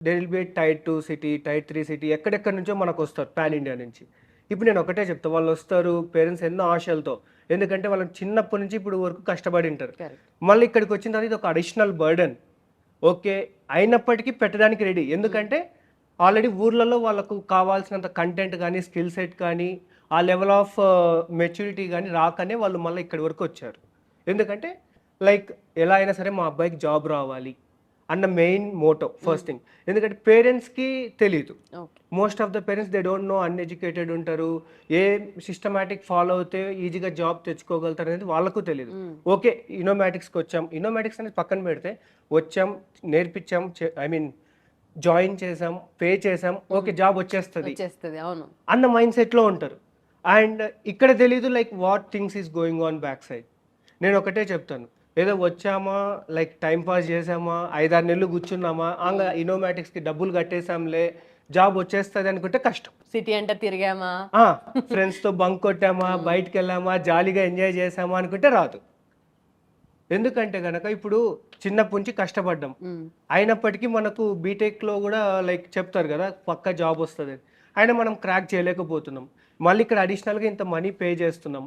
They will be tier 2 city, tier 3 city ఎక్కడెక్కడి నుంచో మనకొస్తారు pan India నుంచి. ఇప్పుడు నేను ఒకటే చెప్తా, వాళ్ళొస్తారు పేరెంట్స్ ఎన్నో ఆశలతో. ఎందుకంటే వాళ్ళకి చిన్నప్పటి నుంచి ఇప్పుడు వరకు కష్టపడింటారు. కరెక్ట్. మళ్ళీ ఇక్కడికొచ్చిన తర్వాత ఇదొక అడిషనల్ బర్డెన్. ఓకే. అయినప్పటికీ పెట్టడానికి రెడీ. ఎందుకంటే ఆల్రెడీ ఊర్లలో వాళ్ళకు కావాల్సినంత కంటెంట్ గానీ, స్కిల్ సెట్ కానీ, ఆ లెవెల్ ఆఫ్ మెచ్యూరిటీ గానీ రాకనే వాళ్ళు మళ్ళీ ఇక్కడి వరకు వచ్చారు. ఎందుకంటే లైక్ ఎలా అయినా సరే మా అబ్బాయికి జాబ్ రావాలి అన్న మెయిన్ మోటో ఫస్ట్ థింగ్. ఎందుకంటే పేరెంట్స్‌కి తెలీదు. Okay. Most of the parents they don't know, uneducated ఉంటారు. ఏ సిస్టమాటిక్ ఫాలో అవుతే ఈజీగా జాబ్ తెచ్చుకోగలుగుతారు అనేది వాళ్ళకు తెలీదు. ఓకే. ఇనోమాటిక్స్‌కి వచ్చాం. ఇనోమాటిక్స్ అనేది పక్కన పెడితే వచ్చాం, నేర్పించాం, ఐ మీన్ జాయిన్ చేసాం, పే చేసాం, ఓకే జాబ్ వచ్చేస్తది వచ్చేస్తది. అవును. అన్న మైండ్ సెట్‌లో ఉంటారు. అండ్ ఇక్కడ తెలీదు like what things is going on back side. నేను ఒకటే చెప్తాను. ఏదో వచ్చామా, లైక్ టైమ్ పాస్ చేసామా, 5, 6 నెలలు కూర్చున్నామా, ఇనోమాటిక్స్‌కి డబ్బులు కట్టేసాంలే, జాబ్ వచ్చేస్తది అనుకుంటే కష్టం. సిటీ అంటే తిరిగామా? ఆ! ఫ్రెండ్స్‌తో బంక్ కొట్టామా, బయటికెళ్ళామా, జాలీగా ఎంజాయ్ చేసామా అనుకుంటే రాదు. ఎందుకంటే గనక ఇప్పుడు చిన్నప్పటి నుంచి కష్టపడ్డాం. అయినప్పటికీ మనకు బీటెక్‌లో గూడా లైక్ చెప్తారు గదా! పక్కా జాబ్ వస్తదని. అయినా మనం క్రాక్ చేయలేకపోతున్నాం. మళ్ళీ ఇక్కడ అడిషనల్‌గా ఇంత మనీ పే చేస్తున్నాం.